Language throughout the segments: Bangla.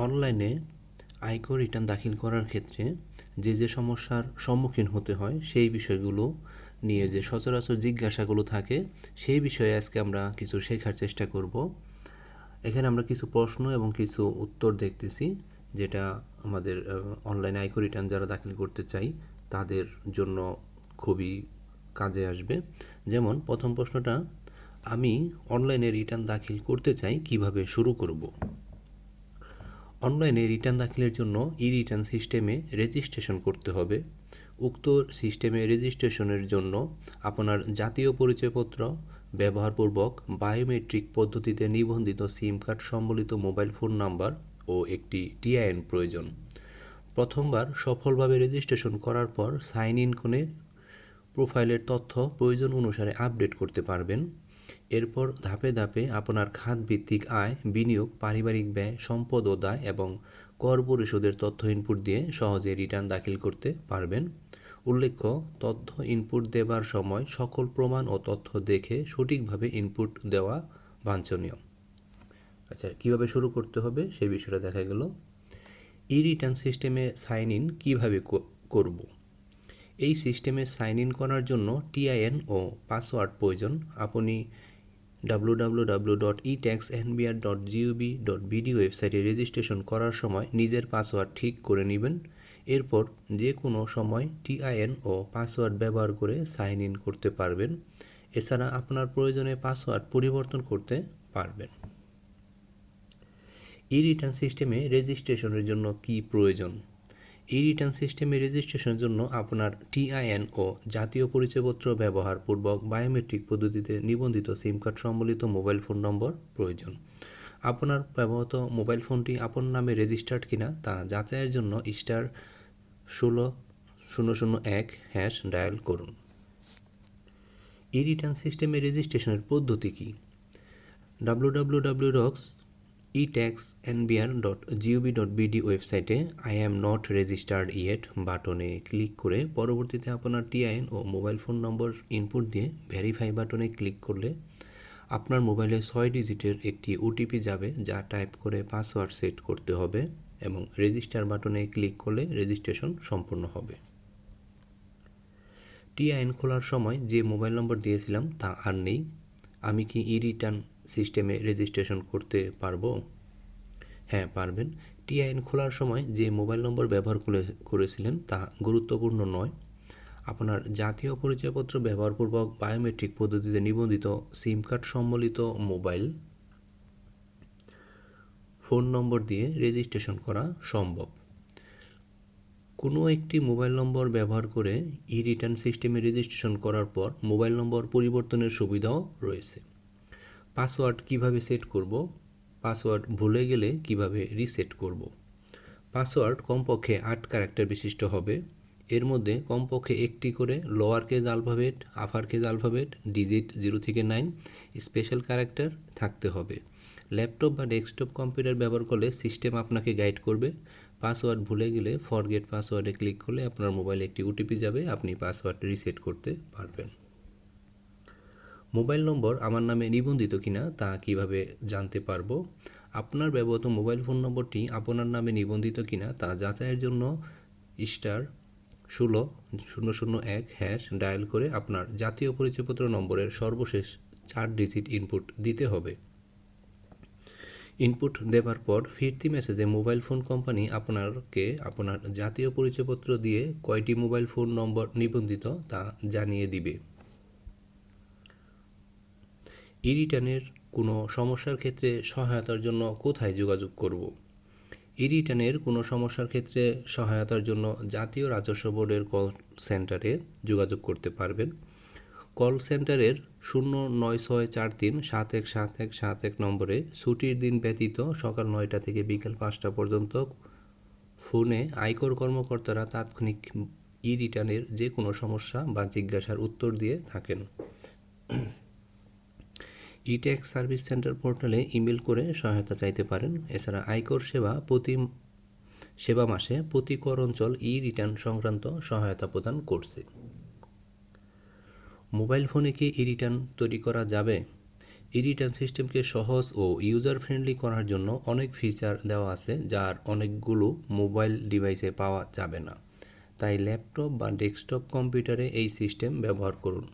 অনলাইনে আয়কর রিটার্ন দাখিল করার ক্ষেত্রে যে সমস্যার সম্মুখীন হতে হয় সেই বিষয়গুলো নিয়ে যে সচরাচর জিজ্ঞাসাগুলো থাকে সেই বিষয়ে আজকে আমরা কিছু শেখার চেষ্টা করব। এখানে আমরা কিছু প্রশ্ন এবং কিছু উত্তর দেখতেছি, যেটা আমাদের অনলাইনে আয়কর রিটার্ন যারা দাখিল করতে চাই তাদের জন্য খুবই কাজে আসবে। যেমন প্রথম প্রশ্নটা, আমি অনলাইনে রিটার্ন দাখিল করতে চাই, কিভাবে শুরু করব? অনলাইনে রিটার্ন দাখিলের জন্য রিটার্ন সিস্টেমে রেজিস্ট্রেশন করতে হবে। উক্ত সিস্টেমে রেজিস্ট্রেশনের জন্য আপনার জাতীয় পরিচয়পত্র ব্যবহারপূর্বক বায়োমেট্রিক পদ্ধতিতে নিবন্ধিত সিম কার্ড সম্বলিত মোবাইল ফোন নাম্বার ও একটি টিআইএন প্রয়োজন। প্রথমবার সফলভাবে রেজিস্ট্রেশন করার পর সাইন ইন করে প্রোফাইলের তথ্য প্রয়োজন অনুসারে আপডেট করতে পারবেন। এরপর ধাপে ধাপে আপনার খাতভিত্তিক আয়, বিনিয়োগ, পারিবারিক ব্যয়, সম্পদ ও দায় এবং কর পরিশোধের তথ্য ইনপুট দিয়ে সহজে রিটার্ন দাখিল করতে পারবেন। উল্লেখ্য, তথ্য ইনপুট দেবার সময় সকল প্রমাণ ও তথ্য দেখে সঠিকভাবে ইনপুট দেওয়া বাঞ্ছনীয়। আচ্ছা, কীভাবে শুরু করতে হবে সেই বিষয়টা দেখা গেল। রিটার্ন সিস্টেমে সাইন ইন কীভাবে করব? এই সিস্টেমে সাইন ইন করার জন্য টিআইএন ও পাসওয়ার্ড প্রয়োজন। আপনি www.etaxnbr.gov.bd ওয়েবসাইটে রেজিস্ট্রেশন করার সময় নিজের পাসওয়ার্ড ঠিক করে নেবেন। এরপর যে কোনো সময় টিআইএন ও পাসওয়ার্ড ব্যবহার করে সাইন ইন করতে পারবেন। এছাড়া আপনার প্রয়োজনে পাসওয়ার্ড পরিবর্তন করতে পারবেন। রিটার্ন সিস্টেমে রেজিস্ট্রেশনের জন্য কি প্রয়োজন? রিটার্ন সিস্টেমে রেজিস্ট্রেশনের জন্য আপনার টিআইএন ও জাতীয় পরিচয়পত্র ব্যবহারপূর্বক বায়োমেট্রিক পদ্ধতিতে নিবন্ধিত সিম কার্ড সম্বলিত মোবাইল ফোন নম্বর প্রয়োজন। আপনার ব্যবহৃত মোবাইল ফোনটি আপনার নামে রেজিস্টার্ড কিনা তা যাচাইয়ের জন্য *16001# ডায়াল করুন। রিটার্ন সিস্টেমে রেজিস্ট্রেশনের পদ্ধতি কি? www.etaxnbr.gov.bd ওয়েবসাইটে I am not registered yet বাটনে ক্লিক করে পরবর্তীতে আপনার টিআইএন ও মোবাইল ফোন নম্বর ইনপুট দিয়ে ভেরিফাই বাটনে ক্লিক করলে আপনার মোবাইলে 6 ডিজিটের একটি ওটিপি যাবে, যা টাইপ করে পাসওয়ার্ড সেট করতে হবে এবং রেজিস্টার বাটনে ক্লিক করলে রেজিস্ট্রেশন সম্পূর্ণ হবে। টিআইএন খোলার সময় যে মোবাইল নম্বর দিয়েছিলাম তা আর নেই। আমি কি রিটার্ন সিস্টেমে রেজিস্ট্রেশন করতে পারবো? হ্যাঁ, পারবেন। টিআইএন খোলার সময় যে মোবাইল নম্বর ব্যবহার করেছিলেন তা গুরুত্বপূর্ণ নয়। আপনার জাতীয় পরিচয়পত্র ব্যবহারপূর্বক বায়োমেট্রিক পদ্ধতিতে নিবন্ধিত সিম কার্ড সম্বলিত মোবাইল ফোন নম্বর দিয়ে রেজিস্ট্রেশন করা সম্ভব। কোনো একটি মোবাইল নম্বর ব্যবহার করে রিটার্ন সিস্টেমে রেজিস্ট্রেশন করার পর মোবাইল নম্বর পরিবর্তনের সুবিধাও রয়েছে। পাসওয়ার্ড কিভাবে সেট করব? পাসওয়ার্ড ভুলে গেলে কিভাবে রিসেট করব? পাসওয়ার্ড কমপক্ষে 8 ক্যারেক্টার বিশিষ্ট হবে। এর মধ্যে কমপক্ষে একটি করে lower case alphabet, upper case alphabet, digit 0 থেকে 9, স্পেশাল ক্যারেক্টার থাকতে হবে। ল্যাপটপ বা ডেস্কটপ কম্পিউটার ব্যবহার করলে সিস্টেম আপনাকে গাইড করবে। পাসওয়ার্ড ভুলে গেলে ফরগেট পাসওয়ার্ডে ক্লিক করলে আপনার মোবাইলে একটি ওটিপি যাবে, আপনি পাসওয়ার্ড রিসেট করতে পারবেন। মোবাইল নম্বর আমার নামে নিবন্ধিত কিনা তা কিভাবে জানতে পারবো? আপনার ব্যবহৃত মোবাইল ফোন নম্বরটি আপনার নামে নিবন্ধিত কিনা তা যাচাইয়ের জন্য *16001# ডায়াল করে আপনার জাতীয় পরিচয়পত্র নম্বরের সর্বশেষ 4 ডিজিট ইনপুট দিতে হবে। ইনপুট দেওয়ার পর ফিরতি মেসেজে মোবাইল ফোন কোম্পানি আপনাকে আপনার জাতীয় পরিচয়পত্র দিয়ে কয়টি মোবাইল ফোন নম্বর নিবন্ধিত তা জানিয়ে দিবে। রিটার্নের কোনো সমস্যার ক্ষেত্রে সহায়তার জন্য কোথায় যোগাযোগ করব? রিটার্নের কোনো সমস্যার ক্ষেত্রে সহায়তার জন্য জাতীয় রাজস্ব বোর্ডের কল সেন্টারে যোগাযোগ করতে পারবেন। কল সেন্টারের 09643717171 নম্বরে ছুটির দিন ব্যতীত সকাল 9টা থেকে বিকেল 5টা পর্যন্ত ফোনে আয়কর কর্মকর্তারা তাৎক্ষণিক রিটার্নের যে কোনো সমস্যা বা জিজ্ঞাসার উত্তর দিয়ে থাকেন। ট্যাক্স সার্ভিস সেন্টার পোর্টালে ইমেল করে সহায়তা চাইতে পারেন। এছাড়া আয়কর সেবা মাসে প্রতি কর অঞ্চল রিটার্ন সংক্রান্ত সহায়তা প্রদান করছে। মোবাইল ফোনে কি রিটার্ন তৈরি করা যাবে? এই রিটার্ন সিস্টেমকে সহজ ও ইউজার ফ্রেন্ডলি করার জন্য অনেক ফিচার দেওয়া আছে, যার অনেকগুলো মোবাইল ডিভাইসে পাওয়া যাবে না। তাই ল্যাপটপ বা ডেস্কটপ কম্পিউটারে এই সিস্টেম ব্যবহার করুন।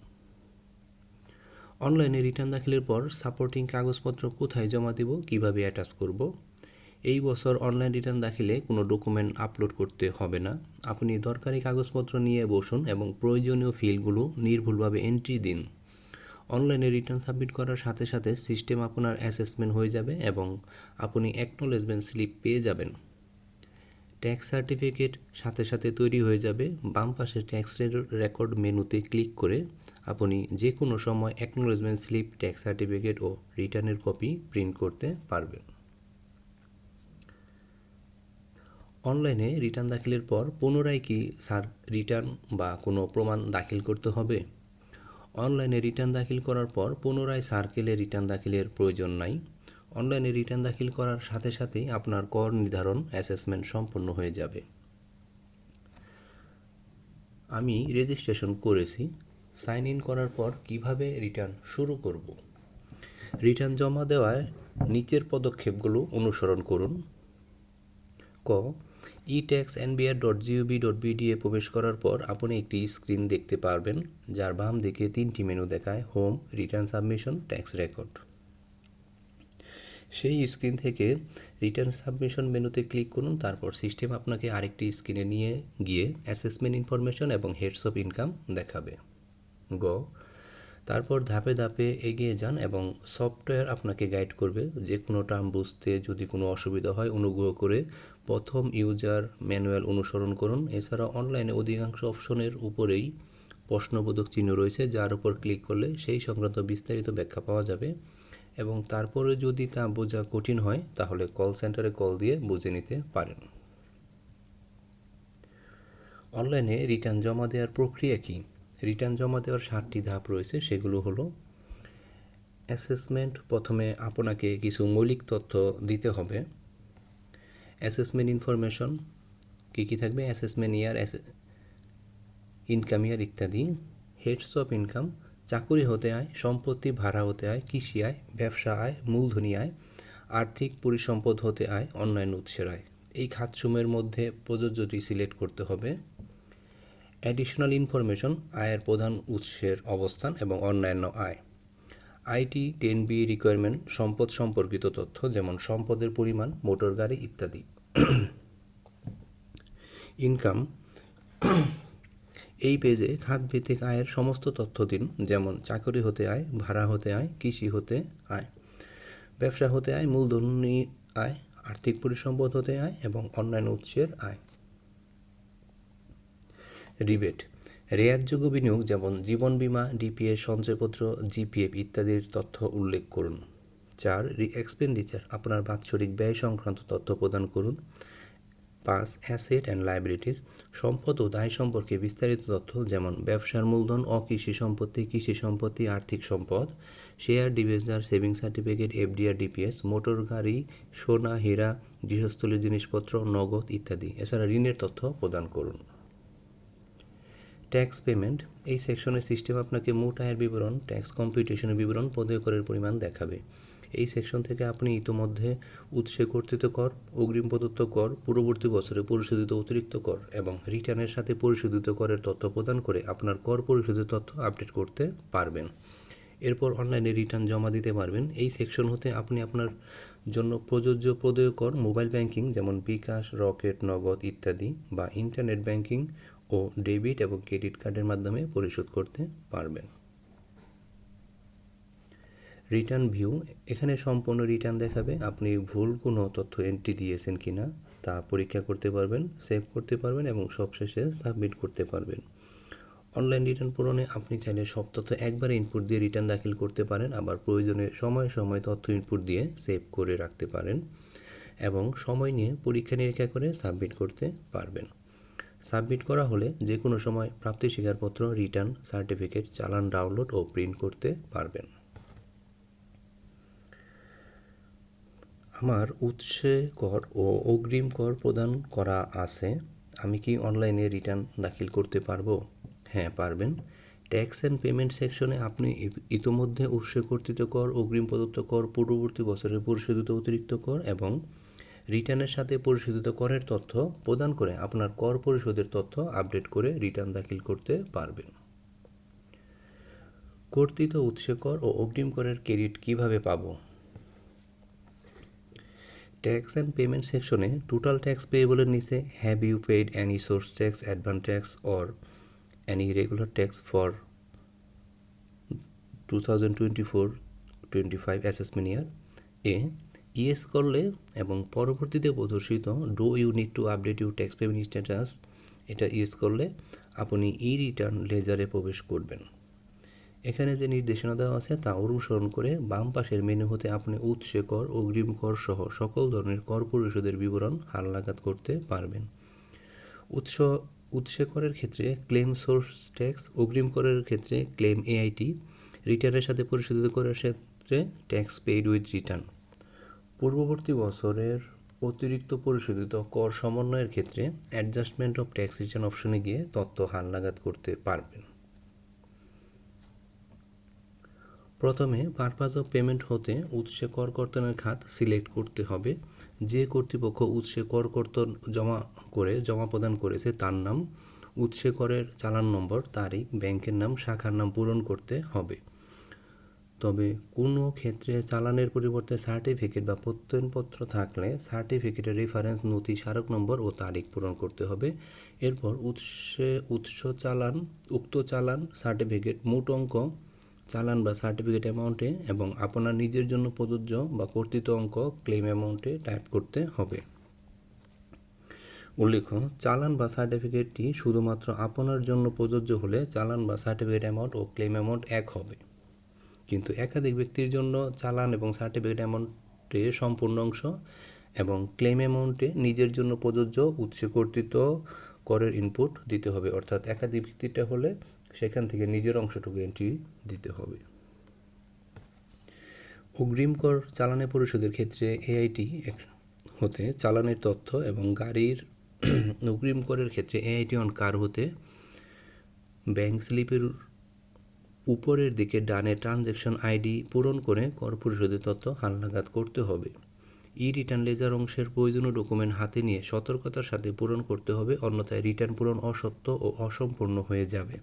অনলাইনে রিটার্ন দাখিলের পর সাপোর্টিং কাগজপত্র কোথায় জমা দেব, কিভাবে অ্যাটাচ করব। এই বছর অনলাইন রিটার্ন দাখিলে কোনো ডকুমেন্ট আপলোড করতে হবে না। আপনি দরকারি কাগজপত্র নিয়ে বসুন এবং প্রয়োজনীয় ফিল্ডগুলো নির্ভুলভাবে এন্ট্রি দিন। অনলাইনে রিটার্ন সাবমিট করার সাথে সাথে সিস্টেম আপনার অ্যাসেসমেন্ট হয়ে যাবে এবং আপনি অ্যাকনোলেজমেন্ট স্লিপ পেয়ে যাবেন। ট্যাক্স সার্টিফিকেট সাথে সাথে তৈরি হয়ে যাবে। বাম পাশে ট্যাক্স রেকর্ড মেনুতে ক্লিক করে আপনি যে কোনো সময় অ্যাকনোলেজমেন্ট স্লিপ, ট্যাক্স সার্টিফিকেট ও রিটার্নের কপি প্রিন্ট করতে পারবেন। অনলাইনে রিটার্ন দাখিলের পর পুনরায় কি রিটার্ন বা কোনো প্রমাণ দাখিল করতে হবে? অনলাইনে রিটার্ন দাখিল করার পর পুনরায় সার্কেলে রিটার্ন দাখিলের প্রয়োজন নাই। অনলাইনে রিটার্ন দাখিল করার সাথে সাথেই আপনার কর নির্ধারণ অ্যাসেসমেন্ট সম্পন্ন হয়ে যাবে। আমি রেজিস্ট্রেশন করেছি। সাইন ইন করার পর কিভাবে রিটার্ন শুরু করব? রিটার্ন জমা দেওয়ায় নিচের পদক্ষেপগুলো অনুসরণ করুন। ক, etax.nbr.gov.bd এ প্রবেশ করার পর আপনি একটি স্ক্রিন দেখতে পারবেন, যার বাম দিকে 3টি মেনু দেখায়: home, return submission, tax record. সেই স্ক্রিন থেকে রিটার্ন সাবমিশন মেনুতে ক্লিক করুন। তারপর সিস্টেম আপনাকে আরেকটি স্ক্রিনে নিয়ে গিয়ে অ্যাসেসমেন্ট ইনফরমেশন এবং হেডস অফ ইনকাম দেখাবে। গ, তারপর ধাপে ধাপে এগিয়ে যান এবং সফটওয়্যার আপনাকে গাইড করবে। যে কোনো টার্ম বুঝতে যদি কোনো অসুবিধা হয়, অনুগ্রহ করে প্রথম ইউজার ম্যানুয়াল অনুসরণ করুন। এছাড়া অনলাইনে অধিকাংশ অপশনের উপরেই প্রশ্নবোধক চিহ্ন রয়েছে, যার উপর ক্লিক করলে সেই সংক্রান্ত বিস্তারিত ব্যাখ্যা পাওয়া যাবে এবং তারপরে যদি তা বোঝা কঠিন হয় তাহলে কল সেন্টারে কল দিয়ে বুঝে নিতে পারেন। অনলাইনে রিটার্ন জমা দেওয়ার প্রক্রিয়া কী? রিটার্ন জমা দেওয়ার 7টি ধাপ রয়েছে। সেগুলো হলো: অ্যাসেসমেন্ট। প্রথমে আপনাকে কিছু মৌলিক তথ্য দিতে হবে। অ্যাসেসমেন্ট ইনফরমেশন কী কী থাকবে? অ্যাসেসমেন্ট ইয়ার, ইনকাম ইয়ার ইত্যাদি। হেডস অফ ইনকাম: চাকুরি হতে আয়, সম্পত্তি, ভাড়া হতে আয়, কৃষি আয়, ব্যবসা আয়, মূলধনী আয়, আর্থিক পরিসম্পদ হতে আয়, অন্যান্য উৎসের আয়। এই খাতসমূহের মধ্যে প্রযোজ্যটি সিলেক্ট করতে হবে। অ্যাডিশনাল ইনফরমেশন: আয়ের প্রধান উৎসের অবস্থান এবং অন্যান্য আয়। আইটি 10B রিকোয়ারমেন্ট: সম্পদ সম্পর্কিত তথ্য, যেমন সম্পদের পরিমাণ, মোটর গাড়ি ইত্যাদি। ইনকাম: এই পেজে খাতভিত্তিক আয়ের সমস্ত তথ্য দিন, যেমন চাকরি হতে আয়, ভাড়া হতে আয়, কৃষি হতে আয়, ব্যবসা হতে আয়, মূলধনী আয়, আর্থিক পরিসম্পদ হতে আয় এবং অন্যান্য উৎসের আয়। রিবেট: রেয়াতযোগ্য বিনিয়োগ, যেমন জীবন বীমা, ডিপিএস, সঞ্চয়পত্র, জিপিএফ ইত্যাদির তথ্য উল্লেখ করুন। 4, এক্সপেন্ডিচার: আপনার বাৎসরিক ব্যয় সংক্রান্ত তথ্য প্রদান করুন। 5, অ্যাসেট অ্যান্ড লায়াবিলিটিস: সম্পদ ও দায় সম্পর্কে বিস্তারিত তথ্য, যেমন ব্যবসার মূলধন, অকৃষি সম্পত্তি, কৃষি সম্পত্তি, আর্থিক সম্পদ, share, debenture, savings certificate, FDR, DPS, motor গাড়ি, সোনা, হীরা, গৃহস্থলীর জিনিসপত্র, নগদ ইত্যাদি। এছাড়া ঋণের তথ্য প্রদান করুন। ট্যাক্স পেমেন্ট: এই সেকশনে সিস্টেম আপনাকে মোট আয়ের বিবরণ, ট্যাক্স কম্পিউটেশনের বিবরণ, প্রদেয় করের পরিমাণ দেখাবে। এই সেকশন থেকে আপনি ইতোমধ্যে উৎসে কর্তৃত্ব কর, অগ্রিম প্রদত্ত কর, পূর্ববর্তী বছরে পরিশোধিত অতিরিক্ত কর এবং রিটার্নের সাথে পরিশোধিত করের তথ্য প্রদান করে আপনার কর পরিশোধিত তথ্য আপডেট করতে পারবেন। এরপর অনলাইনে রিটার্ন জমা দিতে পারবেন। এই সেকশন হতে আপনি আপনার জন্য প্রযোজ্য প্রদেয় কর মোবাইল ব্যাংকিং, যেমন বিকাশ, রকেট, নগদ ইত্যাদি, বা ইন্টারনেট ব্যাংকিং ও ডেবিট এবং ক্রেডিট কার্ডের মাধ্যমে পরিশোধ করতে পারবেন। রিটার্ন ভিউ: এখানে সম্পূর্ণ রিটার্ন দেখাবে। আপনি ভুল কোনো তথ্য এন্ট্রি দিয়েছেন কিনা তা পরীক্ষা করতে পারবেন, সেভ করতে পারবেন এবং সবশেষে সাবমিট করতে পারবেন। অনলাইন রিটার্ন পূরণে আপনি চাইলে সব তথ্য একবারে ইনপুট দিয়ে রিটার্ন দাখিল করতে পারেন, আবার প্রয়োজনে সময় সময় তথ্য ইনপুট দিয়ে সেভ করে রাখতে পারেন এবং সময় নিয়ে পরীক্ষা নিরীক্ষা করে সাবমিট করতে পারবেন। সাবমিট করা হলে যে কোনো সময় প্রাপ্তি স্বীকারপত্র, রিটার্ন সার্টিফিকেট, চালান ডাউনলোড ও প্রিন্ট করতে পারবেন। আমার উৎসে কর ও অগ্রিম কর প্রদান করা আছে। আমি কি অনলাইনে রিটার্ন দাখিল করতে পারবো? হ্যাঁ, পারবেন। ট্যাক্স অ্যান্ড পেমেন্ট সেকশনে আপনি ইতোমধ্যে উৎসে কর্তৃত কর, অগ্রিম প্রদত্ত কর, পূর্ববর্তী বছরে পরিশোধিত অতিরিক্ত কর এবং রিটার্নের সাথে পরিশোধিত করের তথ্য প্রদান করে আপনার কর পরিশোধের তথ্য আপডেট করে রিটার্ন দাখিল করতে পারবেন। কর্তৃত উৎসে কর ও অগ্রিম করের ক্রেডিট কিভাবে পাবো? ট্যাক্স অ্যান্ড পেমেন্ট সেকশনে টোটাল ট্যাক্স পেয়েবলের নিচে have you paid any source tax, advance tax or any regular tax for 2024-25 assessment year এ ইয়েস করলে এবং পরবর্তীতে প্রদর্শিত do you need to update you tax payment status এটা ইয়েস করলে আপনি ই রিটার্ন লেজারে প্রবেশ করবেন। এখানে যে নির্দেশনা দেওয়া আছে তা অনুসরণ করে বাম পাশের মেনু হতে আপনি উৎসে কর, অগ্রিম কর সহ সকল ধরনের কর পরিশোধের বিবরণ হালনাগাদ করতে পারবেন। উৎসে করের ক্ষেত্রে ক্লেম সোর্স ট্যাক্স, অগ্রিম করের ক্ষেত্রে ক্লেম এআইটি, রিটার্নের সাথে পরিশোধিত করার ক্ষেত্রে ট্যাক্স পেইড উইথ রিটার্ন। পূর্ববর্তী বছরের অতিরিক্ত পরিশোধিত কর সমন্বয়ের ক্ষেত্রে অ্যাডজাস্টমেন্ট অফ ট্যাক্স রিটার্ন অপশনে গিয়ে তথ্য হালনাগাদ করতে পারবেন। প্রথমে পারপাস অফ পেমেন্ট হতে উৎসে কর কর্তনের খাত সিলেক্ট করতে হবে। যে কর্তৃপক্ষ উৎসে কর কর্তন জমা প্রদান করেছে তার নাম, উৎসে করের চালান নম্বর, তারিখ, ব্যাংকের নাম, শাখার নাম পূরণ করতে হবে। তবে কোনো ক্ষেত্রে চালানের পরিবর্তে সার্টিফিকেট বা প্রত্যয়নপত্র থাকলে সার্টিফিকেটের রেফারেন্স, নথি, স্মারক নম্বর ও তারিখ পূরণ করতে হবে। এরপর উক্ত চালান সার্টিফিকেট মোট অঙ্ক চালান বা সার্টিফিকেট অ্যামাউন্টে এবং আপনার নিজের জন্য প্রযোজ্য বা কর্তৃত অঙ্ক ক্লেম অ্যামাউন্টে টাইপ করতে হবে। উল্লেখ্য, চালান বা সার্টিফিকেটটি শুধুমাত্র আপনার জন্য প্রযোজ্য হলে চালান বা সার্টিফিকেট অ্যামাউন্ট ও ক্লেম অ্যামাউন্ট এক হবে, কিন্তু একাধিক ব্যক্তির জন্য চালান এবং সার্টিফিকেট অ্যামাউন্টে সম্পূর্ণ অংশ এবং ক্লেম অ্যামাউন্টে নিজের জন্য প্রযোজ্য উৎসে কর্তৃত করের ইনপুট দিতে হবে। অর্থাৎ একাধিক ব্যক্তিটা হলে সেখান থেকে নিজের অংশটুকু এন্ট্রি দিতে হবে। অগ্রিম কর চালানে পরিশোধের ক্ষেত্রে এআইটি হতে চালানের তথ্য এবং গাড়ির অগ্রিম করের ক্ষেত্রে এআইটি অন কার হতে ব্যাংক স্লিপের উপরের দিকে ডানে ট্রানজ্যাকশন আইডি পূরণ করে কর পরিশোধের তথ্য হালনাগাদ করতে হবে। ই রিটার্ন লেজার অংশের প্রয়োজনীয় ডকুমেন্ট হাতে নিয়ে সতর্কতার সাথে পূরণ করতে হবে, অন্যথায় রিটার্ন পূরণ অসত্য ও অসম্পূর্ণ হয়ে যাবে।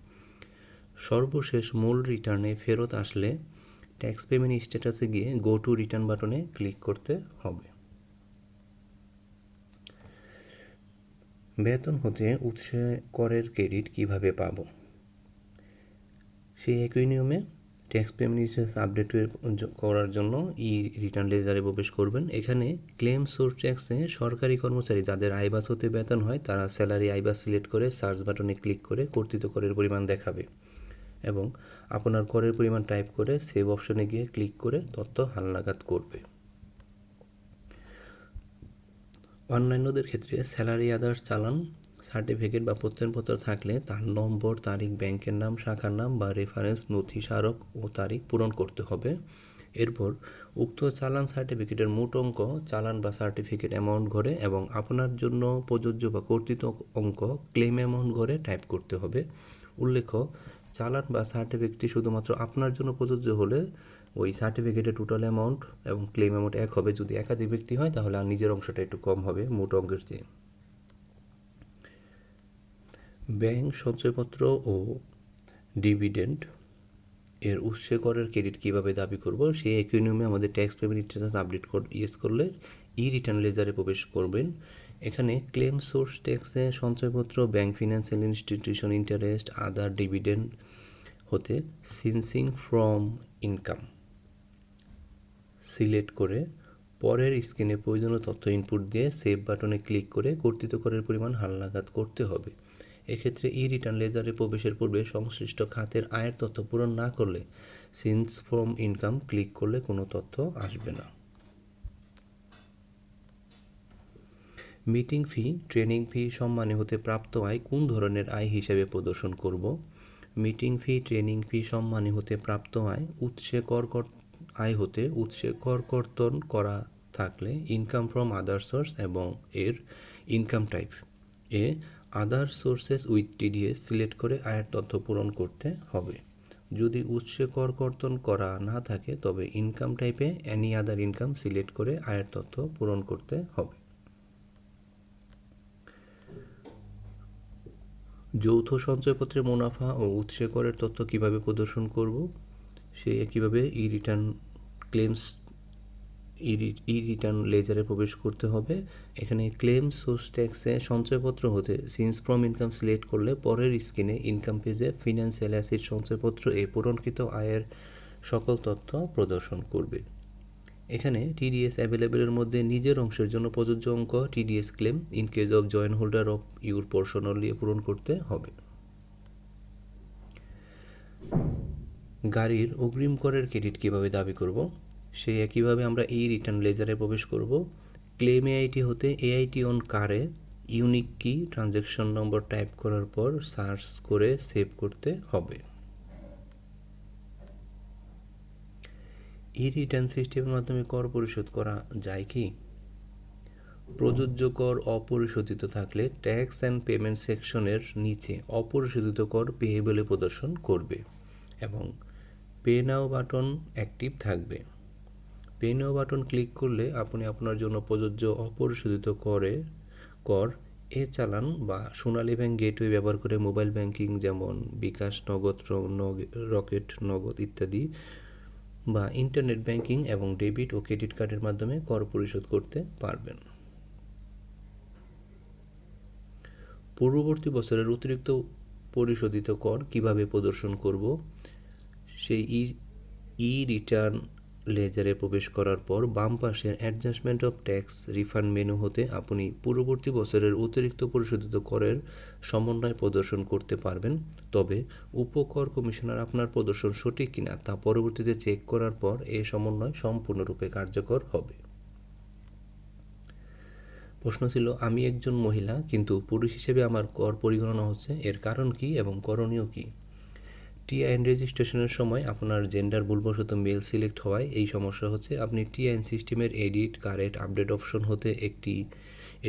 সর্বশেষ মূল রিটার্নে ফেরত আসলে ট্যাক্স পেমেন্ট স্ট্যাটাসে গিয়ে গো টু রিটার্ন বাটনে ক্লিক করতে হবে। বেতন হতে উৎসে করের ক্রেডিট কিভাবে পাব? সেই একই নিয়মে ট্যাক্স পেমেন্ট স্ট্যাটাস আপডেট করার জন্য ই রিটার্ন লেজারে প্রবেশ করবেন। এখানে ক্লেম সোর্স ট্যাক্সে সরকারি কর্মচারী যাদের আইবাস হতে বেতন হয় তারা স্যালারি আইবাস সিলেক্ট করে সার্চ বাটনে ক্লিক করে কর্তৃত করের পরিমাণ দেখাবে এবং আপনার করের পরিমাণ টাইপ করে সেভ অপশনে গিয়ে ক্লিক করে তথ্য হালনাগাদ করবে। অন্যান্যদের ক্ষেত্রে স্যালারি আদার্স চালান, সার্টিফিকেট বা প্রত্যয়নপত্র থাকলে তার নম্বর, তারিখ, ব্যাংকের নাম, শাখার নাম বা রেফারেন্স, নথি, স্মারক ও তারিখ পূরণ করতে হবে। এরপর উক্ত চালান সার্টিফিকেটের মোট অঙ্ক চালান বা সার্টিফিকেট অ্যামাউন্ট ঘরে এবং আপনার জন্য প্রযোজ্য বা কর্তৃত অঙ্ক ক্লেম অ্যামাউন্ট ঘরে টাইপ করতে হবে। উল্লেখ্য, চালান বা সার্টিফিকেটটি শুধুমাত্র আপনার জন্য প্রযোজ্য হলে ওই সার্টিফিকেটের টোটাল অ্যামাউন্ট এবং ক্লেম অ্যামাউন্ট এক হবে। যদি একাধিক ব্যক্তি হয় তাহলে আর নিজের অংশটা একটু কম হবে মোট অঙ্কের চেয়ে। ব্যাংক সঞ্চয়পত্র ও ডিভিডেন্ড এর উৎসে করের ক্রেডিট কীভাবে দাবি করব সেই একই নিয়মে আমাদের tax payment status update yes করলে ই রিটার্ন লেজারে প্রবেশ করবেন। এখানে ক্লেম সোর্স ট্যাক্সে সঞ্চয়পত্র, ব্যাংক, ফিনান্সিয়াল ইনস্টিটিউশন, ইন্টারেস্ট, আদার, ডিভিডেন্ড হতে সিনসিং ফ্রম ইনকাম সিলেক্ট করে পরের স্ক্রিনে প্রয়োজনীয় তথ্য ইনপুট দিয়ে সেভ বাটনে ক্লিক করে কর্তৃত করের পরিমাণ হালনাগাদ করতে হবে। এক্ষেত্রে ই রিটার্ন লেজারে প্রবেশের পূর্বে সংশ্লিষ্ট খাতের আয়ের তথ্য পূরণ না করলে সিন্স ফ্রম ইনকাম ক্লিক করলে কোনো তথ্য আসবে না। মিটিং ফি, ট্রেনিং ফি, সম্মানী হতে প্রাপ্ত আয় কোন ধরনের আয় হিসেবে প্রদর্শন করব? মিটিং ফি, ট্রেনিং ফি, সম্মানী হতে প্রাপ্ত আয় উৎসে কর কর্তন করা থাকলে ইনকাম ফ্রম আদার সোর্স এবং এর income type A other sources with TDS select করে আয়ের তথ্য পূরণ করতে হবে। যদি উৎসে কর কর্তন করা না থাকে তবে ইনকাম টাইপে অ্যানি আদার ইনকাম সিলেক্ট করে আয়ের তথ্য পূরণ করতে হবে। যৌথ সঞ্চয়পত্রে মুনাফা ও উৎসে করের তথ্য কিভাবে প্রদর্শন করব, সেই একইভাবে e return claims e return লেজারে প্রবেশ করতে হবে। এখানে ক্লেম সোর্স ট্যাক্সে সঞ্চয়পত্র হতে সিন্স ফ্রম ইনকাম সিলেক্ট করলে পরের স্ক্রিনে ইনকাম পেজে ফিনান্সিয়াল অ্যাসেট সঞ্চয়পত্র এ পূরণকৃত আয়ের সকল তথ্য প্রদর্শন করবে। এখানে টিডিএস অ্যাভেলেবেলের মধ্যে নিজের অংশের জন্য প্রযোজ্য অঙ্ক TDS claim in case of joint holder of your portion only পূরণ করতে হবে। গাড়ির অগ্রিম করের ক্রেডিট কীভাবে দাবি করব, সেই একইভাবে আমরা এই রিটার্ন লেজারে প্রবেশ করব। ক্লেম এআইটি হতে এআইটি অন কারে ইউনিক কি ট্রানজ্যাকশন নম্বর টাইপ করার পর সার্চ করে সেভ করতে হবে। ই রিটার্ন সিস্টেমের মাধ্যমে কর পরিশোধ করা যায় কি? প্রযোজ্য কর অপরিশোধিত থাকলে ট্যাক্স অ্যান্ড পেমেন্ট সেকশনের নিচে অপরিশোধিত কর পেয়েবলে প্রদর্শন করবে এবং পে নাও বাটন অ্যাক্টিভ থাকবে। পে নাও বাটন ক্লিক করলে আপনি আপনার জন্য প্রযোজ্য অপরিশোধিত কর চালান বা সোনালী ব্যাংক গেটওয়ে ব্যবহার করে মোবাইল ব্যাংকিং যেমন বিকাশ, নগদ, রকেট নগদ ইত্যাদি বা ইন্টারনেট ব্যাংকিং এবং ডেবিট ও ক্রেডিট কার্ডের মাধ্যমে কর পরিশোধ করতে পারবেন। পূর্ববর্তী বছরের অতিরিক্ত পরিশোধিত কর কিভাবে প্রদর্শন করব, সেই ই রিটার্ন লেজারে প্রবেশ করার পর বাম পাশের adjustment of tax refund menu হতে আপনি পূর্ববর্তী বছরের অতিরিক্ত পরিশোধিত করের সমন্বয় প্রদর্শন করতে পারবেন। তবে উপকর কমিশনার আপনার প্রদর্শন সঠিক কিনা তা পরবর্তীতে চেক করার পর এই সমন্বয় সম্পূর্ণরূপে কার্যকর হবে। প্রশ্ন ছিল, আমি একজন মহিলা কিন্তু পুরুষ হিসেবে আমার কর পরিগণনা হচ্ছে, এর কারণ কি এবং করণীয় কি? টিআইএন রেজিস্ট্রেশনের সময় আপনার জেন্ডার ভুলবশত মেল সিলেক্ট হওয়ায় এই সমস্যা হচ্ছে। আপনি টিআইএন সিস্টেমের এডিট কারেক্ট আপডেট অপশন হতে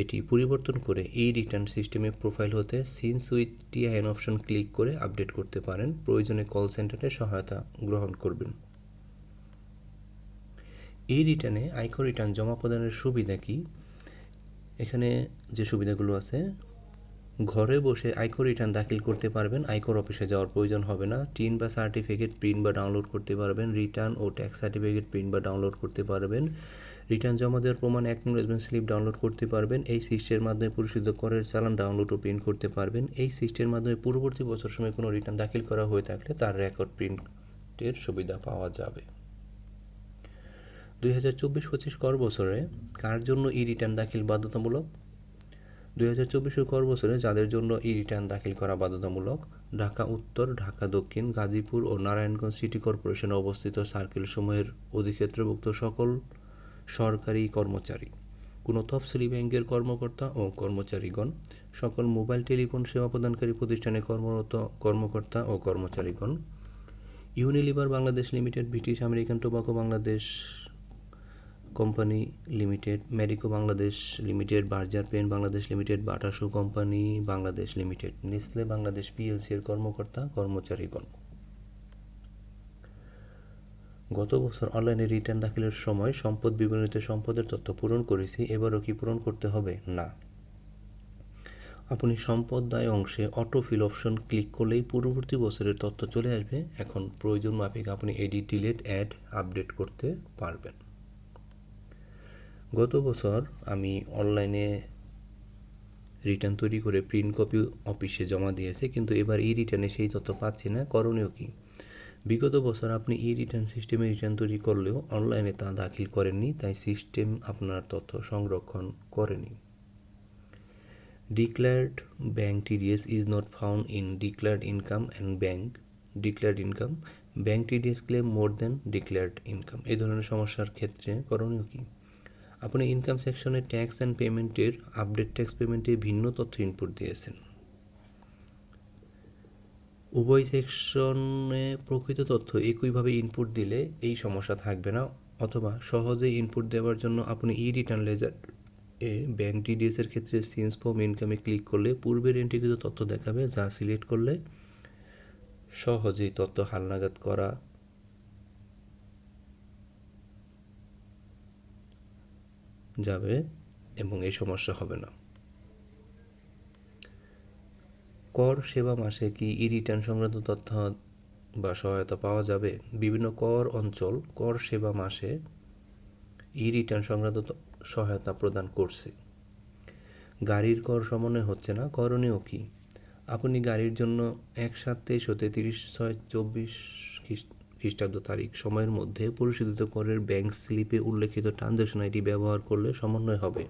এটি পরিবর্তন করে এই রিটার্ন সিস্টেমে প্রোফাইল হতে since with TIN option click করে আপডেট করতে পারেন। প্রয়োজনে কল সেন্টারের সহায়তা গ্রহণ করবেন। এই রিটার্নে আয়কর রিটার্ন জমা প্রদানের সুবিধা কি? এখানে যে সুবিধাগুলো আছে, ঘরে বসে আয়কর রিটার্ন দাখিল করতে পারবেন, আয়কর অফিসে যাওয়ার প্রয়োজন হবে না। টিন বা সার্টিফিকেট প্রিন্ট বা ডাউনলোড করতে পারবেন, রিটার্ন ও ট্যাক্স সার্টিফিকেট প্রিন্ট বা ডাউনলোড করতে পারবেন, রিটার্ন জমা দেওয়ার প্রমাণ অ্যাকনোলেজমেন্ট স্লিপ ডাউনলোড করতে পারবেন। এই সিস্টেমের মাধ্যমে পরিশোধিত করের চালান ডাউনলোড ও প্রিন্ট করতে পারবেন। এই সিস্টেমের মাধ্যমে পূর্ববর্তী বছর সময় কোনো রিটার্ন দাখিল করা হয়ে থাকলে তার রেকর্ড প্রিন্টের সুবিধা পাওয়া যাবে। 2024-25 কর বছরে কার জন্য ই রিটার্ন দাখিল বাধ্যতামূলক? 2024 কর বছরে যাদের জন্য ই রিটার্ন দাখিল করা বাধ্যতামূলক, ঢাকা উত্তর, ঢাকা দক্ষিণ, গাজীপুর ও নারায়ণগঞ্জ সিটি কর্পোরেশনে অবস্থিত সার্কেলসমূহের অধিক্ষেত্রভুক্ত সকল সরকারি কর্মচারী, কোনো তফসিলি ব্যাংকের কর্মকর্তা ও কর্মচারীগণ, সকল মোবাইল টেলিফোন সেবা প্রদানকারী প্রতিষ্ঠানে কর্মরত কর্মকর্তা ও কর্মচারীগণ, Unilever Bangladesh limited, British American tobacco Bangladesh company limited, Marico Bangladesh limited, Berger paint Bangladesh limited, Bata shoe company Bangladesh limited, Nestle Bangladesh PLC এর কর্মকর্তা কর্মচারীগণ। গত বছর অনলাইনে রিটার্ন দাখিলের সময় সম্পদ বিবরণীতে সম্পদের তথ্য পূরণ করেছি, এবারও কি পূরণ করতে হবে? না। আপনি সম্পদ দায় অংশে অটোফিল অপশন ক্লিক করলেই পূর্ববর্তী বছরের তথ্য চলে আসবে। এখন প্রয়োজন মাফিক আপনি এডিট, ডিলিট, অ্যাড, আপডেট করতে পারবেন। গত বছর আমি অনলাইনে রিটার্ন তৈরি করে প্রিন্ট কপি অফিসে জমা দিয়েছি, কিন্তু এবার ই রিটার্নে সেই তথ্য পাচ্ছি না। করণীয় কি? বিগত বছর আপনি ই রিটার্ন সিস্টেমে রিটার্ন তৈরি করলেও অনলাইনে তা দাখিল করেননি, তাই সিস্টেম আপনার তথ্য সংরক্ষণ করেনি। Declared bank TDS is not found in declared income and declared income, bank TDS claim more than declared income. এই ধরনের সমস্যার ক্ষেত্রে করণীয় কি? আপনি ইনকাম সেকশনে ট্যাক্স অ্যান্ড পেমেন্টের আপডেট ট্যাক্স পেমেন্টে ভিন্ন তথ্য ইনপুট দিয়েছেন। উভয় সেকশনে প্রকৃত তথ্য একইভাবে ইনপুট দিলে এই সমস্যা থাকবে না, অথবা সহজেই ইনপুট দেওয়ার জন্য আপনি ই রিটার্ন লেজার ব্যাংক ডিডিএসের ক্ষেত্রে সিন্স ফ্রম ইনকামে ক্লিক করলে পূর্বের এন্ট্রিকৃত তথ্য দেখাবে, যা সিলেক্ট করলে সহজেই তথ্য হালনাগাদ করা যাবে এবং এই সমস্যা হবে না। কর সেবা মাসে কি ই রিটার্ন সংক্রান্ত তথ্য বা সহায়তা পাওয়া যাবে? বিভিন্ন কর অঞ্চল কর সেবা মাসে ই রিটার্ন সংক্রান্ত সহায়তা প্রদান করছে। গাড়ির কর সমন্বয় হচ্ছে না, করণীয় কি? আপনি গাড়ির জন্য 1/7/23 হতে 30/6/24 খ্রিস্টাব্দ তারিখ সময়ের মধ্যে পরিশোধিত করের ব্যাংক স্লিপে উল্লেখিত ট্রানজ্যাকশন আইডি ব্যবহার করলে সমন্বয় হবে।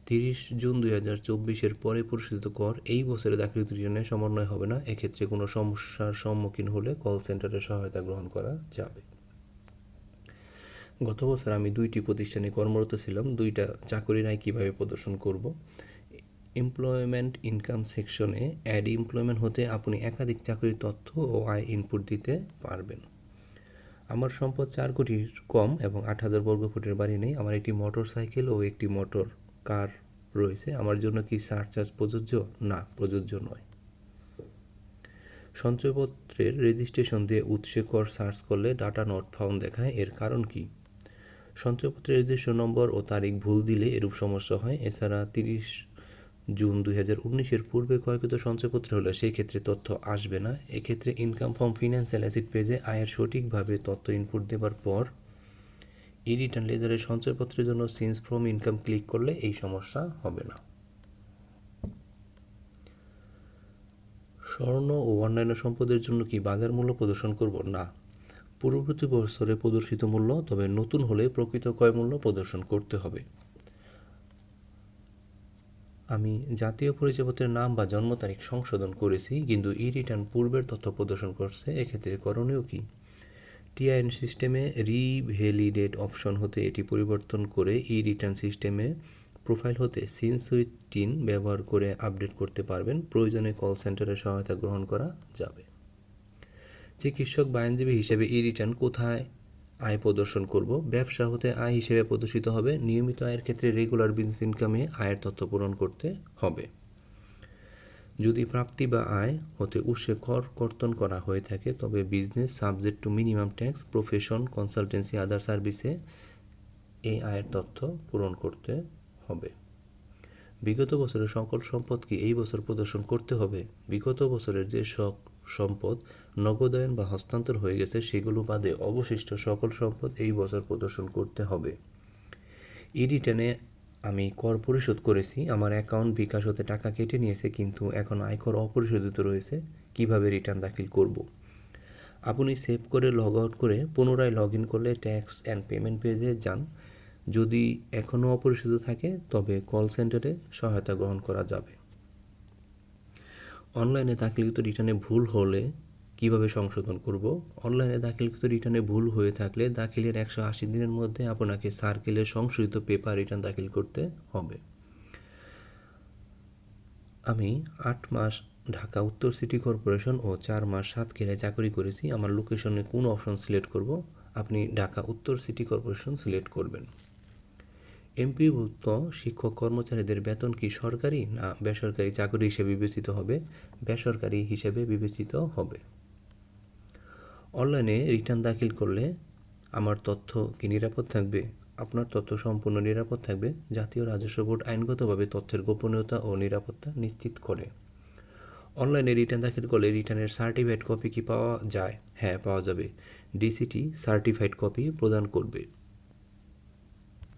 30 জুন 2024 পরে পরিশোধিত কর এই বছরে দাখিলিত রিটার্নে সমন্বয় হবে না। এক্ষেত্রে কোনো সমস্যার সম্মুখীন হলে কল সেন্টারের সহায়তা গ্রহণ করা যাবে। গত বছর আমি 2টি প্রতিষ্ঠানে কর্মরত ছিলাম। 2টা চাকরির আয় কীভাবে প্রদর্শন করব? এমপ্লয়মেন্ট ইনকাম সেকশনে অ্যাড এমপ্লয়মেন্ট হতে আপনি একাধিক চাকরির তথ্য ও আয় ইনপুট দিতে পারবেন। আমার সম্পদ 4 কোটির কম এবং 8,000 বর্গফুটের বাড়ি নেই। আমার একটি মোটর সাইকেল ও একটি মোটর কার রয়েছে। আমার জন্য কি সারচার্জ প্রযোজ্য? না, প্রযোজ্য নয়। সঞ্চয়পত্রের রেজিস্ট্রেশন দিয়ে উৎসে কর সার্চ করলে ডাটা নট ফাউন্ড দেখায়, এর কারণ কি? সঞ্চয়পত্রের রেজিস্ট্রেশন নম্বর ও তারিখ ভুল দিলে এরূপ সমস্যা হয়। এছাড়া 30 জুন 2019 পূর্বে ক্রয়কৃত সঞ্চয়পত্র হলে সেই ক্ষেত্রে তথ্য আসবে না। এক্ষেত্রে ইনকাম ফ্রম ফিনান্সিয়াল অ্যাসেট পেজে আয়ের সঠিকভাবে তথ্য ইনপুট দেওয়ার পর ই রিটার্ন লেজারের সঞ্চয়পত্রের জন্য সিন্স ফ্রম ইনকাম ক্লিক করলে এই সমস্যা হবে না। স্বর্ণ ও অন্যান্য সম্পদের জন্য কি বাজার মূল্য প্রদর্শন করব? না, পূর্ববর্তী বছরে প্রদর্শিত মূল্য, তবে নতুন হলে প্রকৃত ক্রয় মূল্য প্রদর্শন করতে হবে। আমি জাতীয় পরিচয়পত্রের নাম বা জন্ম তারিখ সংশোধন করেছি, কিন্তু ই রিটার্ন পূর্বের তথ্য প্রদর্শন করছে। এক্ষেত্রে করণীয় কি? টিআইএন সিস্টেমে রিভ্যালিডেট অপশন হতে এটি পরিবর্তন করে ই রিটার্ন সিস্টেমে প্রোফাইল হতে সিন্স উইথ টিন ব্যবহার করে আপডেট করতে পারবেন। প্রয়োজনে কল সেন্টারের সহায়তা গ্রহণ করা যাবে। চিকিৎসক বা আইনজীবী হিসেবে ই রিটার্ন কোথায় আয় প্রদর্শন করব? ব্যবসা হতে আয় হিসেবে প্রদর্শিত হবে। নিয়মিত আয়ের ক্ষেত্রে রেগুলার বিজনেস ইনকামে আয়ের তথ্য পূরণ করতে হবে। যদি প্রাপ্তি বা আয় হতে উৎসে কর কর্তন করা হয়ে থাকে, তবে business subject to minimum tax, profession, consultancy, other সার্ভিসে এই আয়ের তথ্য পূরণ করতে হবে। বিগত বছরের সকল সম্পদ কি এই বছর প্রদর্শন করতে হবে? বিগত বছরের যে সব সম্পদ নগদায়ন বা হস্তান্তর হয়ে গেছে সেগুলো বাদে অবশিষ্ট সকল সম্পদ এই বছর প্রদর্শন করতে হবে। ই রিটার্নে আমি কর পরিশোধ করেছি, আমার অ্যাকাউন্ট বিকাশ হতে টাকা কেটে নিয়েছে, কিন্তু এখন আয়কর অপরিশোধিত রয়েছে। কিভাবে রিটার্ন দাখিল করব? আপনি সেভ করে লগ আউট করে পুনরায় লগ ইন করলে ট্যাক্স অ্যান্ড পেমেন্ট পেজে যান। যদি এখনও অপরিশোধিত থাকে তবে কল সেন্টারে সহায়তা গ্রহণ করা যাবে। অনলাইনে দাখিলকৃত রিটার্নে ভুল হলে কিভাবে সংশোধন করব? অনলাইনে দাখিলকৃত রিটার্নে ভুল হয়ে থাকলে দাখিলের 180 দিনের মধ্যে আপনাকে সার্কেলের সংশোধিত পেপার রিটার্ন দাখিল করতে হবে। আমি 8 মাস ঢাকা উত্তর সিটি কর্পোরেশন ও 4 মাস সাতক্ষীরায় চাকরি করেছি। আমার লোকেশনে কোন অপশন সিলেক্ট করব? আপনি ঢাকা উত্তর সিটি কর্পোরেশন সিলেক্ট করবেন। এমপিওভুক্ত শিক্ষক কর্মচারীদের বেতন কি সরকারি না বেসরকারি চাকরি হিসেবে বিবেচিত হবে? বেসরকারি হিসেবে বিবেচিত হবে। অনলাইনে রিটার্ন দাখিল করলে আমার তথ্য কি নিরাপদ থাকবে? আপনার তথ্য সম্পূর্ণ নিরাপদ থাকবে। জাতীয় রাজস্ব বোর্ড আইনগতভাবে তথ্যের গোপনীয়তা ও নিরাপত্তা নিশ্চিত করে। অনলাইনে রিটার্ন দাখিল করলে রিটার্নের সার্টিফাইড কপি কি পাওয়া যায়? হ্যাঁ, পাওয়া যাবে। ডিসিটি সার্টিফাইড কপি প্রদান করবে।